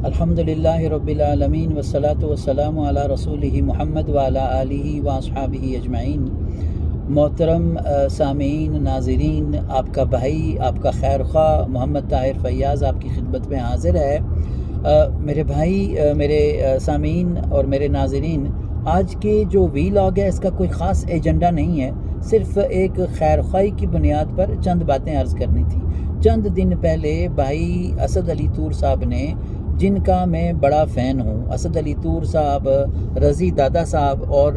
الحمدللہ رب العالمین والصلاة والسلام علی رسولہ محمد وعلی آلہ واصحابہ اجمعین۔ محترم سامعین، ناظرین، آپ کا بھائی، آپ کا خیر خواہ محمد طاہر فیاض آپ کی خدمت میں حاضر ہے۔ میرے بھائی، میرے سامعین اور میرے ناظرین، آج کے جو ویلاگ ہے اس کا کوئی خاص ایجنڈا نہیں ہے، صرف ایک خیر خواہی کی بنیاد پر چند باتیں عرض کرنی تھی۔ چند دن پہلے بھائی اسد علی طور صاحب نے، جن کا میں بڑا فین ہوں، اسد علی طور صاحب، رضی دادا صاحب اور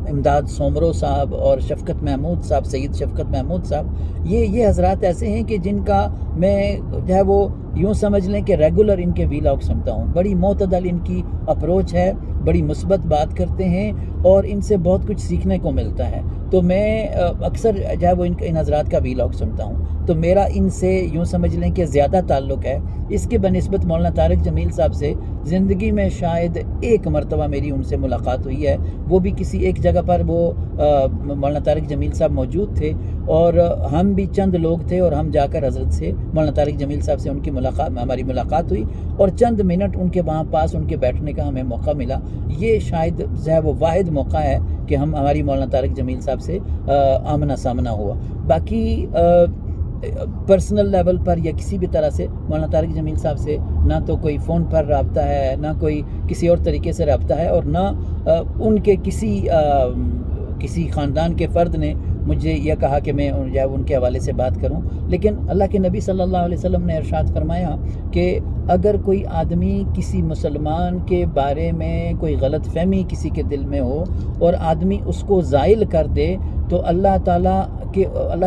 امداد سومرو صاحب اور شفقت محمود صاحب، سید شفقت محمود صاحب، یہ حضرات ایسے ہیں کہ جن کا میں جو ہے وہ یوں سمجھ لیں کہ ریگولر ان کے ویلاگ سنتا ہوں۔ بڑی معتدل ان کی اپروچ ہے، بڑی مثبت بات کرتے ہیں اور ان سے بہت کچھ سیکھنے کو ملتا ہے۔ تو میں اکثر جو ہے وہ ان حضرات کا ویلاگ سنتا ہوں، تو میرا ان سے یوں سمجھ لیں کہ زیادہ تعلق ہے۔ اس کے بنسبت مولانا طارق جمیل صاحب سے زندگی میں شاید ایک مرتبہ میری ان سے ملاقات ہوئی ہے، وہ بھی کسی ایک جگہ پر وہ مولانا طارق جمیل صاحب موجود تھے اور ہم بھی چند لوگ تھے اور ہم جا کر حضرت سے، مولانا طارق جمیل صاحب سے ہماری ملاقات ہوئی اور چند منٹ ان کے وہاں پاس ان کے بیٹھنے کا ہمیں موقع ملا۔ یہ شاید جو ہے وہ واحد موقع ہے کہ ہماری مولانا طارق جمیل صاحب سے آمنا سامنا ہوا۔ باقی پرسنل لیول پر یا کسی بھی طرح سے مولانا طارق جمیل صاحب سے نہ تو کوئی فون پر رابطہ ہے، نہ کوئی کسی اور طریقے سے رابطہ ہے، اور نہ ان کے کسی خاندان کے فرد نے مجھے یہ کہا کہ میں جو ہے ان کے حوالے سے بات کروں۔ لیکن اللہ کے نبی صلی اللہ علیہ وسلم نے ارشاد فرمایا کہ اگر کوئی آدمی کسی مسلمان کے بارے میں کوئی غلط فہمی کسی کے دل میں ہو اور آدمی اس کو زائل کر دے تو اللہ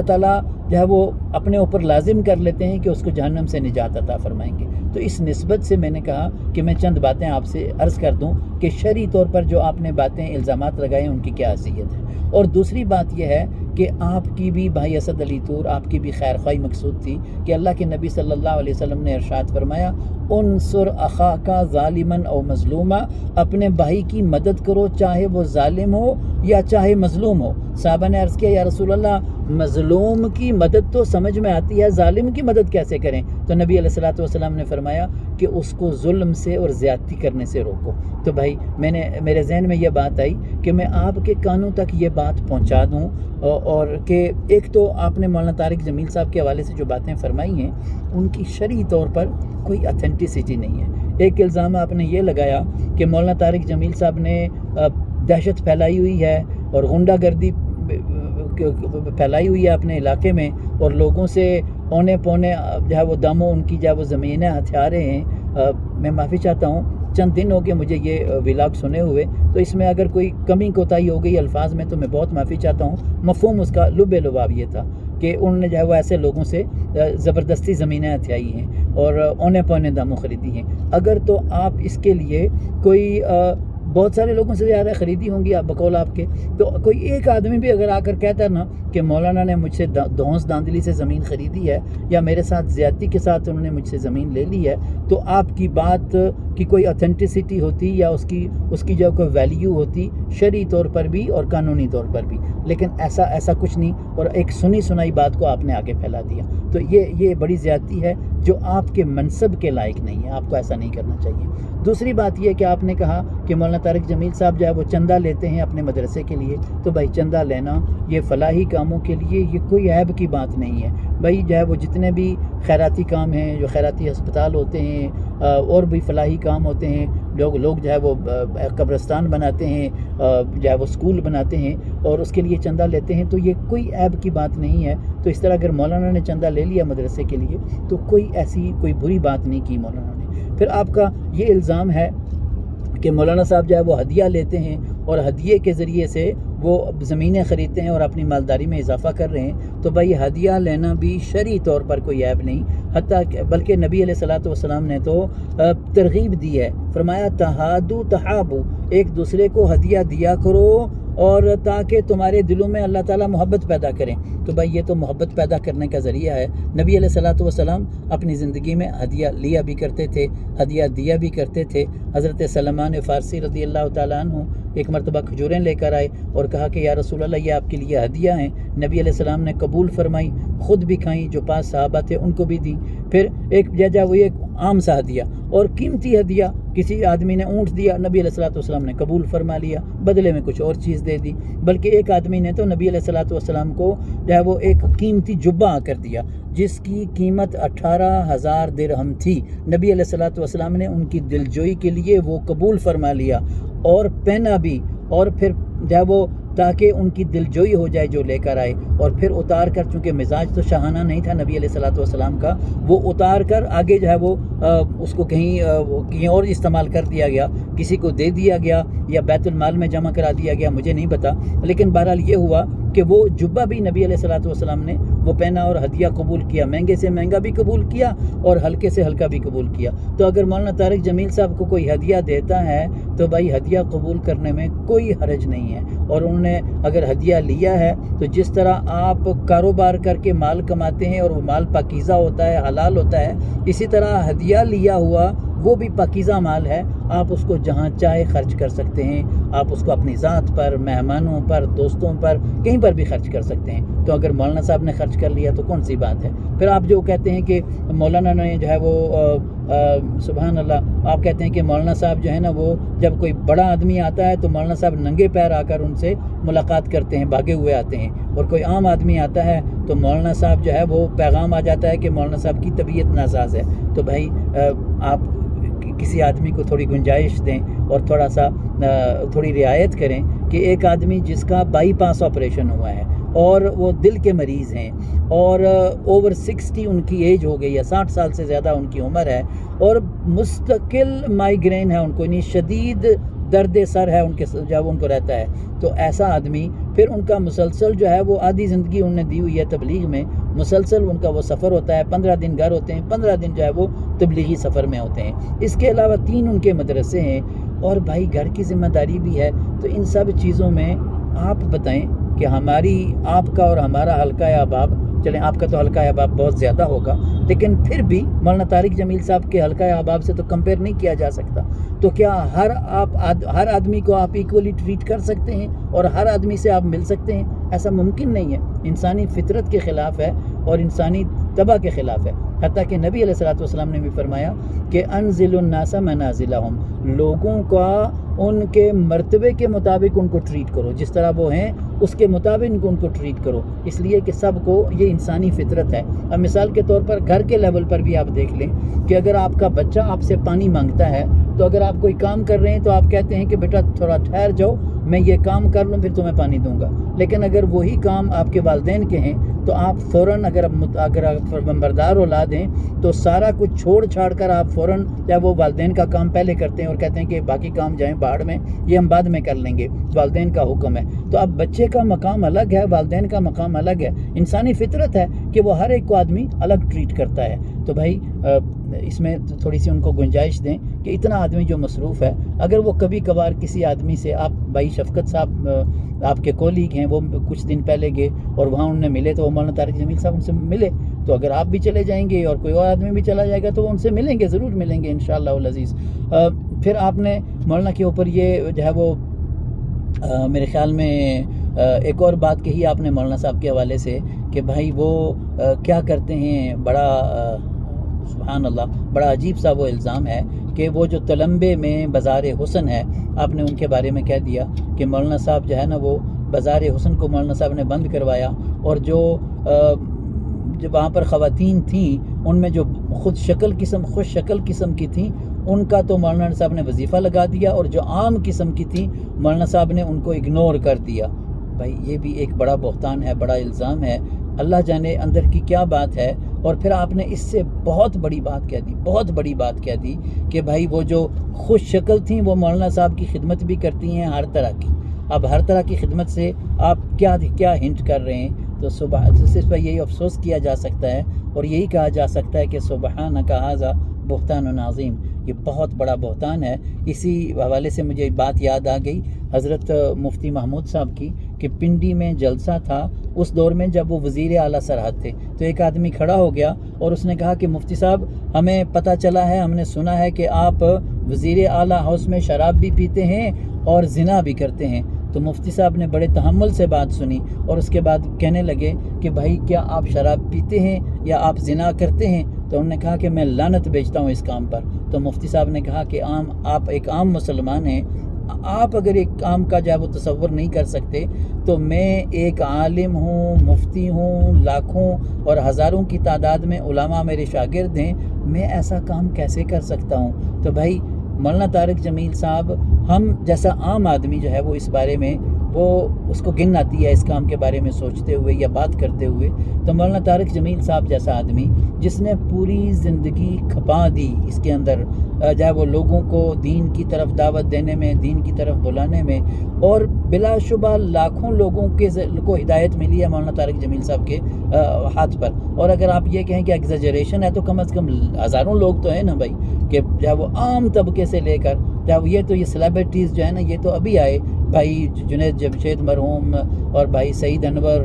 تعالیٰ جو ہے وہ اپنے اوپر لازم کر لیتے ہیں کہ اس کو جہنم سے نجات عطا فرمائیں گے۔ تو اس نسبت سے میں نے کہا کہ میں چند باتیں آپ سے عرض کر دوں کہ شرعی طور پر جو آپ نے باتیں الزامات لگائے ان کی کیا حیثیت ہے۔ اور دوسری بات یہ ہے کہ آپ کی بھی بھائی اسد علی طور، آپ کی بھی خیر خواہی مقصود تھی کہ اللہ کے نبی صلی اللہ علیہ وسلم نے ارشاد فرمایا، انصر اخاک ظالما او مظلوما، اپنے بھائی کی مدد کرو چاہے وہ ظالم ہو یا چاہے مظلوم ہو۔ صحابہ نے عرض کیا، یا رسول اللہ مظلوم کی مدد تو سمجھ میں آتی ہے، ظالم کی مدد کیسے کریں؟ تو نبی علیہ الصلوۃ والسلام نے فرمایا کہ اس کو ظلم سے اور زیادتی کرنے سے روکو۔ تو بھائی میرے ذہن میں یہ بات آئی کہ میں آپ کے کانوں تک یہ بات پہنچا دوں، اور کہ ایک تو آپ نے مولانا طارق جمیل صاحب کے حوالے سے جو باتیں فرمائی ہیں ان کی شرعی طور پر کوئی اتھینٹسٹی نہیں ہے۔ ایک الزام آپ نے یہ لگایا کہ مولانا طارق جمیل صاحب نے دہشت پھیلائی ہوئی ہے اور غنڈہ گردی پھیلائی ہوئی ہے اپنے علاقے میں، اور لوگوں سے اونے پونے جو ہے وہ دموں ان کی جو ہے وہ زمینیں ہتھیا رہے ہیں۔ میں معافی چاہتا ہوں، چند دن ہو گئے مجھے یہ ویلاگ سنے ہوئے، تو اس میں اگر کوئی کمی کوتاہی ہو گئی الفاظ میں تو میں بہت معافی چاہتا ہوں۔ مفہوم اس کا لب لباب یہ تھا کہ انہوں نے جو ہے وہ ایسے لوگوں سے زبردستی زمینیں ہتھیائی ہیں اور اونے پونے داموں خریدی ہیں۔ اگر تو آپ اس کے لیے کوئی بہت سارے لوگوں سے زیادہ خریدی ہوں گی آپ بقول آپ کے، تو کوئی ایک آدمی بھی اگر آ کر کہتا ہے نا کہ مولانا نے مجھ سے دھونس دھاندلی سے زمین خریدی ہے یا میرے ساتھ زیادتی کے ساتھ انہوں نے مجھ سے زمین لے لی ہے، تو آپ کی بات کی کوئی اتھینٹسٹی ہوتی یا اس کی جو کوئی ویلیو ہوتی شرعی طور پر بھی اور قانونی طور پر بھی، لیکن ایسا کچھ نہیں، اور ایک سنی سنائی بات کو آپ نے آگے پھیلا دیا۔ تو یہ بڑی زیادتی ہے جو آپ کے منصب کے لائق نہیں ہے، آپ کو ایسا نہیں کرنا چاہیے۔ دوسری بات یہ کہ آپ نے کہا کہ مولانا طارق جمیل صاحب جو ہے وہ چندہ لیتے ہیں اپنے مدرسے کے لیے، تو بھائی چندہ لینا یہ فلاحی کاموں کے لیے یہ کوئی عیب کی بات نہیں ہے۔ بھائی جو ہے وہ جتنے بھی خیراتی کام ہیں، جو خیراتی ہسپتال ہوتے ہیں اور بھی فلاحی کام ہوتے ہیں، لوگ جو ہے وہ قبرستان بناتے ہیں، جو ہے وہ اسکول بناتے ہیں اور اس کے لیے چندہ لیتے ہیں، تو یہ کوئی عیب کی بات نہیں ہے۔ تو اس طرح اگر مولانا نے چندہ لے لیا مدرسے کے لیے تو کوئی بری بات نہیں کی مولانا نے۔ پھر آپ کا یہ الزام ہے کہ مولانا صاحب جو ہے وہ ہدیہ لیتے ہیں اور ہدیے کے ذریعے سے وہ زمینیں خریدتے ہیں اور اپنی مالداری میں اضافہ کر رہے ہیں، تو بھائی ہدیہ لینا بھی شرعی طور پر کوئی عیب نہیں، حتیٰ کہ بلکہ نبی علیہ الصلوۃ والسلام نے تو ترغیب دی ہے، فرمایا تہادو تحابو، ایک دوسرے کو ہدیہ دیا کرو اور تاکہ تمہارے دلوں میں اللہ تعالیٰ محبت پیدا کریں۔ تو بھائی یہ تو محبت پیدا کرنے کا ذریعہ ہے۔ نبی علیہ الصلوۃ والسلام اپنی زندگی میں ہدیہ لیا بھی کرتے تھے، ہدیہ دیا بھی کرتے تھے۔ حضرت سلمان فارسی رضی اللہ تعالیٰ عنہ ایک مرتبہ کھجوریں لے کر آئے اور کہا کہ یا رسول اللہ یہ آپ کے لیے ہدیہ ہیں۔ نبی علیہ السلام نے قبول فرمائی، خود بھی کھائیں، جو 5 صحابہ تھے ان کو بھی دیں۔ پھر ایک عام سا ہدیہ، اور قیمتی ہدیہ کسی آدمی نے اونٹ دیا، نبی علیہ الصلوۃ والسلام نے قبول فرما لیا، بدلے میں کچھ اور چیز دے دی۔ بلکہ ایک آدمی نے تو نبی علیہ الصلوۃ والسلام کو جو ہے وہ ایک قیمتی جبہ آ کر دیا جس کی قیمت 18,000 درہم تھی۔ نبی علیہ الصلوۃ والسلام نے ان کی دلجوئی کے لیے وہ قبول فرما لیا اور پہنا بھی، اور پھر جو ہے وہ تاکہ ان کی دلجوئی ہو جائے جو لے کر آئے، اور پھر اتار کر، چونکہ مزاج تو شاہانہ نہیں تھا نبی علیہ الصلوۃ والسلام کا، وہ اتار کر آگے جو ہے وہ اس کو کہیں اور استعمال کر دیا گیا، کسی کو دے دیا گیا یا بیت المال میں جمع کرا دیا گیا، مجھے نہیں پتا، لیکن بہرحال یہ ہوا کہ وہ جبہ بھی نبی علیہ الصلوۃ والسلام نے وہ پہنا اور ہدیہ قبول کیا، مہنگے سے مہنگا بھی قبول کیا اور ہلکے سے ہلکا بھی قبول کیا۔ تو اگر مولانا طارق جمیل صاحب کو کوئی ہدیہ دیتا ہے تو بھائی ہدیہ قبول کرنے میں کوئی حرج نہیں ہے، اور انہوں نے اگر ہدیہ لیا ہے تو جس طرح آپ کاروبار کر کے مال کماتے ہیں اور وہ مال پاکیزہ ہوتا ہے، حلال ہوتا ہے، اسی طرح ہدیہ لیا ہوا وہ بھی پاکیزہ مال ہے، آپ اس کو جہاں چاہے خرچ کر سکتے ہیں، آپ اس کو اپنی ذات پر، مہمانوں پر، دوستوں پر، کہیں پر بھی خرچ کر سکتے ہیں۔ تو اگر مولانا صاحب نے خرچ کر لیا تو کون سی بات ہے؟ پھر آپ جو کہتے ہیں کہ مولانا نے جو ہے وہ سبحان اللہ، آپ کہتے ہیں کہ مولانا صاحب جو ہے نا وہ جب کوئی بڑا آدمی آتا ہے تو مولانا صاحب ننگے پیر آ کر ان سے ملاقات کرتے ہیں، بھاگے ہوئے آتے ہیں، اور کوئی عام آدمی آتا ہے تو مولانا صاحب جو ہے وہ پیغام آ جاتا ہے کہ مولانا صاحب کی طبیعت ناساز ہے۔ تو بھائی آپ کسی آدمی کو تھوڑی گنجائش دیں اور تھوڑی رعایت کریں کہ ایک آدمی جس کا بائی پاس آپریشن ہوا ہے اور وہ دل کے مریض ہیں اور اوور 60 ان کی ایج ہو گئی ہے، 60 سال سے زیادہ ان کی عمر ہے، اور مستقل مائیگرین ہے ان کو، یعنی شدید درد سر ہے ان کے جب ان کو رہتا ہے، تو ایسا آدمی پھر ان کا مسلسل جو ہے وہ آدھی زندگی انہوں نے دی ہوئی ہے تبلیغ میں، مسلسل ان کا وہ سفر ہوتا ہے، 15 دن گھر ہوتے ہیں، 15 دن جو ہے وہ تبلیغی سفر میں ہوتے ہیں، اس کے علاوہ 3 ان کے مدرسے ہیں، اور بھائی گھر کی ذمہ داری بھی ہے۔ تو ان سب چیزوں میں آپ بتائیں کہ آپ کا اور ہمارا حلقہ احباب، چلیں آپ کا تو حلقہ احباب بہت زیادہ ہوگا، لیکن پھر بھی مولانا طارق جمیل صاحب کے حلقہ احباب سے تو کمپیئر نہیں کیا جا سکتا۔ تو کیا ہر آدمی کو آپ ایکولی ٹریٹ کر سکتے ہیں اور ہر آدمی سے آپ مل سکتے ہیں؟ ایسا ممکن نہیں ہے، انسانی فطرت کے خلاف ہے اور انسانی طبع کے خلاف ہے۔ حتیٰ کہ نبی علیہ الصلوۃ والسلام نے بھی فرمایا کہ انزل الناس منازلہم، لوگوں کا ان کے مرتبے کے مطابق ان کو ٹریٹ کرو، جس طرح وہ ہیں اس کے مطابق ان کو ٹریٹ کرو، اس لیے کہ سب کو یہ انسانی فطرت ہے۔ اب مثال کے طور پر گھر کے لیول پر بھی آپ دیکھ لیں کہ اگر آپ کا بچہ آپ سے پانی مانگتا ہے تو اگر آپ کوئی کام کر رہے ہیں تو آپ کہتے ہیں کہ بیٹا تھوڑا ٹھہر جاؤ، میں یہ کام کر لوں پھر تمہیں پانی دوں گا، لیکن اگر وہی کام آپ کے والدین کے ہیں تو آپ فوراً اگر آپ فرمانبردار اولاد ہیں تو سارا کچھ چھوڑ چھاڑ کر آپ فوراً یا وہ والدین کا کام پہلے کرتے ہیں اور کہتے ہیں کہ باقی کام جائیں باہر میں، یہ ہم بعد میں کر لیں گے، والدین کا حکم ہے۔ تو اب بچے کا مقام الگ ہے، والدین کا مقام الگ ہے، انسانی فطرت ہے کہ وہ ہر ایک کو آدمی الگ ٹریٹ کرتا ہے۔ تو بھائی اس میں تھوڑی سی ان کو گنجائش دیں کہ اتنا آدمی جو مصروف ہے، اگر وہ کبھی کبھار کسی آدمی سے، آپ بھائی شفقت صاحب آپ کے کولیگ ہیں، وہ کچھ دن پہلے گئے اور وہاں انہوں نے ملے تو وہ مولانا طارق جمیل صاحب ان سے ملے، تو اگر آپ بھی چلے جائیں گے اور کوئی اور آدمی بھی چلا جائے گا تو وہ ان سے ملیں گے، ضرور ملیں گے انشاءاللہ العزیز۔ پھر آپ نے مولانا کے اوپر یہ جو ہے وہ میرے خیال میں ایک اور بات کہی آپ نے مولانا صاحب کے حوالے سے کہ بھائی وہ کیا کرتے ہیں، بڑا سبحان اللہ، بڑا عجیب سا وہ الزام ہے کہ وہ جو تلمبے میں بازار حسن ہے، آپ نے ان کے بارے میں کہہ دیا کہ مولانا صاحب جو ہے نا وہ بازار حسن کو مولانا صاحب نے بند کروایا، اور جو وہاں پر خواتین تھیں ان میں جو خوش شکل قسم کی تھیں ان کا تو مولانا صاحب نے وظیفہ لگا دیا، اور جو عام قسم کی تھیں مولانا صاحب نے ان کو اگنور کر دیا۔ بھائی یہ بھی ایک بڑا بہتان ہے، بڑا الزام ہے، اللہ جانے اندر کی کیا بات ہے۔ اور پھر آپ نے اس سے بہت بڑی بات کہہ دی کہ بھائی وہ جو خوش شکل تھیں وہ مولانا صاحب کی خدمت بھی کرتی ہیں ہر طرح کی۔ اب ہر طرح کی خدمت سے آپ کیا ہنٹ کر رہے ہیں؟ تو اس پر یہی افسوس کیا جا سکتا ہے اور یہی کہا جا سکتا ہے کہ سبحانک ھذا بہتان عظیم، یہ بہت بڑا بہتان ہے۔ اسی حوالے سے مجھے بات یاد آ گئی حضرت مفتی محمود صاحب کی کہ پنڈی میں جلسہ تھا اس دور میں جب وہ وزیر اعلیٰ سرحد تھے، تو ایک آدمی کھڑا ہو گیا اور اس نے کہا کہ مفتی صاحب ہمیں پتہ چلا ہے، ہم نے سنا ہے کہ آپ وزیر اعلیٰ ہاؤس میں شراب بھی پیتے ہیں اور زنا بھی کرتے ہیں۔ تو مفتی صاحب نے بڑے تحمل سے بات سنی اور اس کے بعد کہنے لگے کہ بھائی کیا آپ شراب پیتے ہیں یا آپ زنا کرتے ہیں؟ تو انہوں نے کہا کہ میں لعنت بیچتا ہوں اس کام پر۔ تو مفتی صاحب نے کہا کہ آپ ایک عام مسلمان ہیں، آپ اگر ایک کام کا جو ہے وہ تصور نہیں کر سکتے تو میں ایک عالم ہوں، مفتی ہوں، لاکھوں اور ہزاروں کی تعداد میں علماء میرے شاگرد ہیں، میں ایسا کام کیسے کر سکتا ہوں؟ تو بھائی مولانا طارق جمیل صاحب، ہم جیسا عام آدمی جو ہے وہ اس بارے میں وہ اس کو گن آتی ہے اس کام کے بارے میں سوچتے ہوئے یا بات کرتے ہوئے، تو مولانا طارق جمیل صاحب جیسا آدمی جس نے پوری زندگی کھپا دی اس کے اندر جو ہے وہ لوگوں کو دین کی طرف دعوت دینے میں، دین کی طرف بلانے میں، اور بلا شبہ لاکھوں لوگوں کو ہدایت ملی ہے مولانا طارق جمیل صاحب کے ہاتھ پر۔ اور اگر آپ یہ کہیں کہ ایگزیجریشن ہے تو کم از کم ہزاروں لوگ تو ہیں نا بھائی، کہ جو ہے وہ عام طبقے سے لے کر یہ تو یہ سیلیبریٹیز جو ہے نا، یہ تو ابھی آئے، بھائی جنید جمشید مرحوم اور بھائی سعید انور،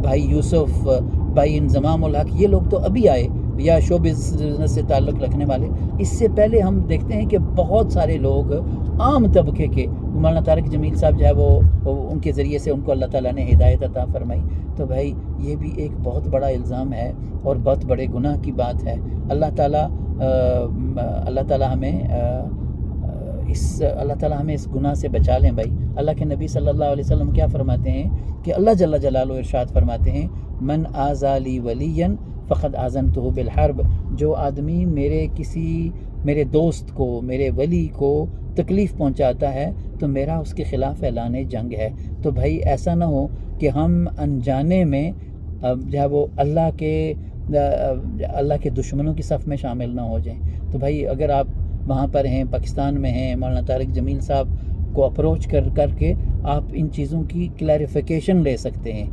بھائی یوسف، بھائی انضمام الحق، یہ لوگ تو ابھی آئے، یا شو بزنس سے تعلق رکھنے والے۔ اس سے پہلے ہم دیکھتے ہیں کہ بہت سارے لوگ عام طبقے کے، مولانا طارق جمیل صاحب جو ہے وہ ان کے ذریعے سے ان کو اللہ تعالیٰ نے ہدایت عطا فرمائی۔ تو بھائی یہ بھی ایک بہت بڑا الزام ہے اور بہت بڑے گناہ کی بات ہے۔ اللہ تعالیٰ ہمیں اس گناہ سے بچا لیں بھائی۔ اللہ کے نبی صلی اللہ علیہ وسلم کیا فرماتے ہیں کہ اللہ جل جلالہ ارشاد فرماتے ہیں، من آذی لی ولیا فقد آذنتہ بالحرب، جو آدمی میرے دوست کو، میرے ولی کو تکلیف پہنچاتا ہے تو میرا اس کے خلاف اعلان جنگ ہے۔ تو بھائی ایسا نہ ہو کہ ہم انجانے میں جو ہے وہ اللہ کے دشمنوں کی صف میں شامل نہ ہو جائیں۔ تو بھائی اگر آپ وہاں پر ہیں، پاکستان میں ہیں، مولانا طارق جمیل صاحب کو اپروچ کر کے آپ ان چیزوں کی کلیریفیکیشن لے سکتے ہیں،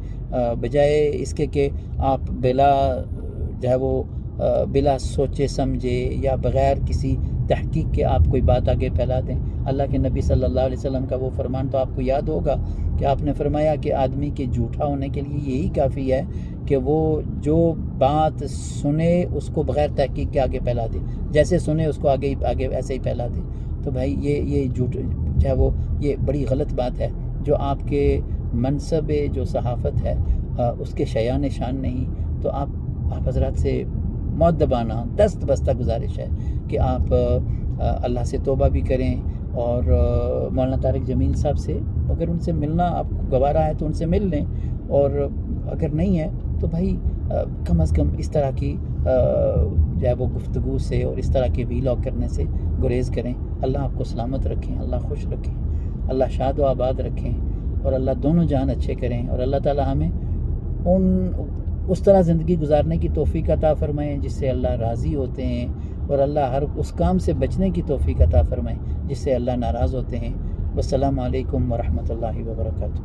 بجائے اس کے کہ آپ بلا سوچے سمجھے یا بغیر کسی تحقیق کے آپ کوئی بات آگے پھیلا دیں۔ اللہ کے نبی صلی اللہ علیہ وسلم کا وہ فرمان تو آپ کو یاد ہوگا کہ آپ نے فرمایا کہ آدمی کے جھوٹا ہونے کے لیے یہی کافی ہے کہ وہ جو بات سنے اس کو بغیر تحقیق کے آگے پھیلا دے، جیسے سنے اس کو آگے ایسے ہی پھیلا دے۔ تو بھائی یہ جھوٹ جو ہے وہ یہ بڑی غلط بات ہے، جو آپ کے منصب جو صحافت ہے اس کے شایان شان نہیں۔ تو آپ حضرات سے مؤدبانہ دست بستہ گزارش ہے کہ آپ اللہ سے توبہ بھی کریں، اور مولانا طارق جمیل صاحب سے اگر ان سے ملنا آپ کو گوارا ہے تو ان سے مل لیں، اور اگر نہیں ہے تو بھائی کم از کم اس طرح کی جو ہے وہ گفتگو سے اور اس طرح کے ویلاگ کرنے سے گریز کریں۔ اللہ آپ کو سلامت رکھیں، اللہ خوش رکھیں، اللہ شاد و آباد رکھیں، اور اللہ دونوں جہان اچھے کریں، اور اللہ تعالیٰ ہمیں اس طرح زندگی گزارنے کی توفیق عطا فرمائیں جس سے اللہ راضی ہوتے ہیں، اور اللہ ہر اس کام سے بچنے کی توفیق عطا فرمائیں جس سے اللہ ناراض ہوتے ہیں۔ والسلام علیکم ورحمۃ اللہ وبرکاتہ۔